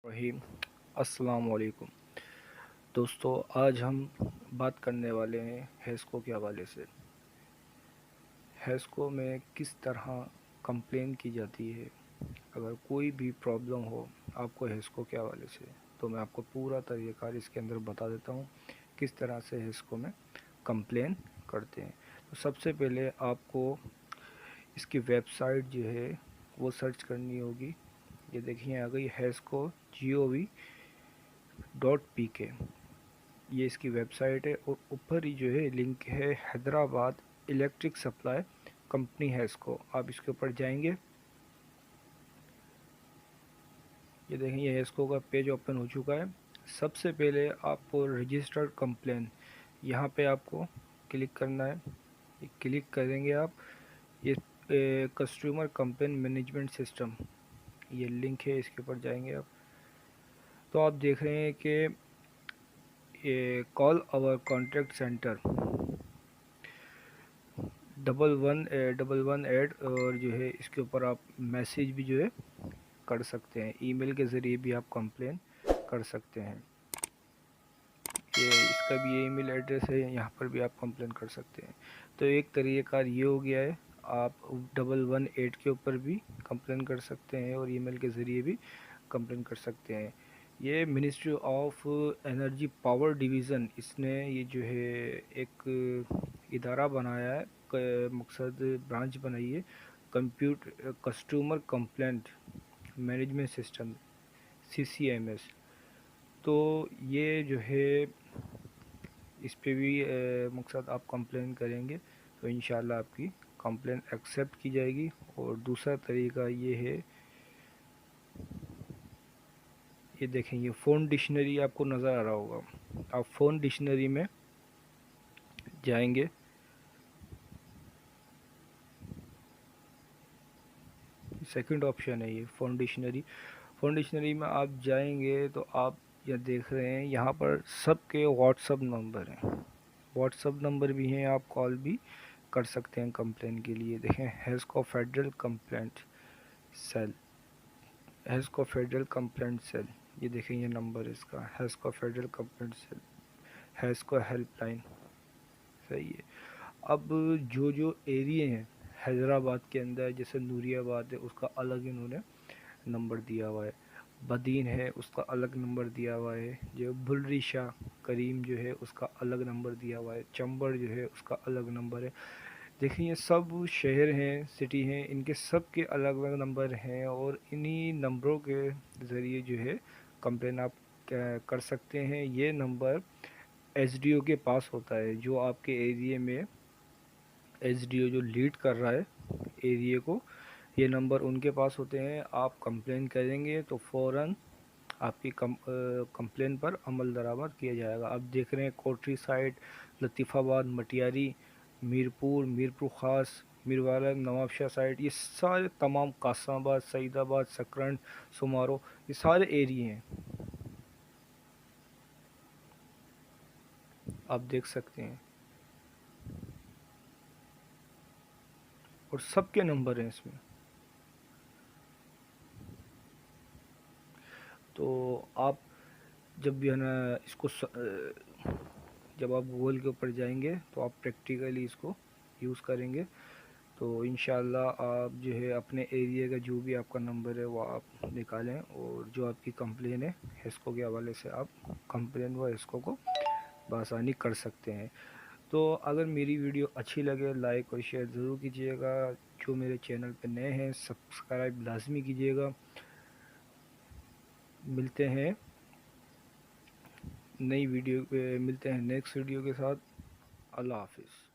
रहीम। अस्सलाम वालेकुम दोस्तों, आज हम बात करने वाले हैं हेस्को के हवाले से। हेस्को में किस तरह कंप्लेन की जाती है। अगर कोई भी प्रॉब्लम हो आपको हेस्को के हवाले से, तो मैं आपको पूरा तरीक़ाकार इसके अंदर बता देता हूँ किस तरह से हेस्को में कंप्लेन करते हैं। तो सबसे पहले आपको इसकी वेबसाइट जो है वो सर्च करनी होगी। ये देखिए आ गई HESCO.gov.pk, ये इसकी वेबसाइट है। और ऊपर ही जो है लिंक है Hyderabad electric supply company Hesco. आप इसके ऊपर जाएंगे, ये देखें ये हेस्को का पेज ओपन हो चुका है। सबसे पहले आपको रजिस्टर्ड कंप्लेन, यहाँ पे आपको क्लिक करना है। ये क्लिक करेंगे आप, ये कस्टमर कंप्लेन मैनेजमेंट सिस्टम, ये लिंक है, इसके ऊपर जाएंगे आप। तो आप देख रहे हैं कि ये कॉल आवर कॉन्टैक्ट सेंटर 1118, और जो है इसके ऊपर आप मैसेज भी जो है कर सकते हैं। ईमेल के ज़रिए भी आप कंप्लेन कर सकते हैं। ये इसका भी ये ईमेल एड्रेस है, यहाँ पर भी आप कंप्लेन कर सकते हैं। तो एक तरीक़ाकार ये हो गया है, आप 118 के ऊपर भी कंप्लेन कर सकते हैं और ईमेल के ज़रिए भी कंप्लेन कर सकते हैं। ये ministry of energy power division, इसने ये जो है एक इदारा बनाया है, मकसद ब्रांच बनाई है, customer complaint management system CCMS। तो ये जो है इस पे भी मकसद आप कंप्लेन करेंगे तो इंशाल्लाह आपकी कंप्लेन एक्सेप्ट की जाएगी। और दूसरा तरीका ये है, ये देखें ये फ़ोन डिक्शनरी आपको नज़र आ रहा होगा। आप फ़ोन डिक्शनरी में जाएंगे, सेकंड ऑप्शन है ये फ़ोन डिक्शनरी। फ़ोन डिक्शनरी में आप जाएंगे तो आप ये देख रहे हैं यहाँ पर सबके व्हाट्सअप नंबर हैं, व्हाट्सअप नंबर भी हैं, आप कॉल भी कर सकते हैं कंप्लेन के लिए। देखें HESCO federal complaint cell, HESCO federal complaint cell, ये देखें ये नंबर इसका, HESCO federal complaint cell, HESCO helpline, सही है। अब जो जो एरिए हैं हैदराबाद के अंदर, जैसे नूरियाबाद है उसका अलग इन्होंने नंबर दिया हुआ है, बदीन है उसका अलग नंबर दिया हुआ है, जो बुलरी शाह करीम जो है उसका अलग नंबर दिया हुआ है, चंबड़ जो है उसका अलग नंबर है। देखिए ये सब शहर हैं, सिटी हैं, इनके सब के अलग अलग नंबर हैं और इन्हीं नंबरों के ज़रिए जो है कंप्लेन आप कर सकते हैं। ये नंबर SDO के पास होता है, जो आपके एरिए में SDO जो लीड कर रहा है एरिए को, ये नंबर उनके पास होते हैं। आप कंप्लेन करेंगे तो फ़ौरन आपकी कंप्लेन पर अमल दरामद किया जाएगा। आप देख रहे हैं कोटरी साइड, लतीफ़ाबाद, मटियारी, मीरपुर ख़ास, मीरवाला, नवाबशाह साइड, ये सारे तमाम कासमाबाद, सईदाबाद, सकरंड, सुमारो, ये सारे एरिए हैं, आप देख सकते हैं। और सबके नंबर हैं इसमें। तो आप जब भी है ना इसको जब आप गूगल के ऊपर जाएंगे तो आप प्रैक्टिकली इसको यूज़ करेंगे तो इंशाल्लाह आप जो है अपने एरिया का जो भी आपका नंबर है वो आप निकालें, और जो आपकी कंप्लेन है हेस्को के हवाले से आप कंप्लेन व हेस्को को बआसानी कर सकते हैं। तो अगर मेरी वीडियो अच्छी लगे लाइक और शेयर ज़रूर कीजिएगा। जो मेरे चैनल पे नए हैं सब्सक्राइब लाजमी कीजिएगा। मिलते हैं नई वीडियो पे, मिलते हैं नेक्स्ट वीडियो के साथ। अल्लाह हाफिज़।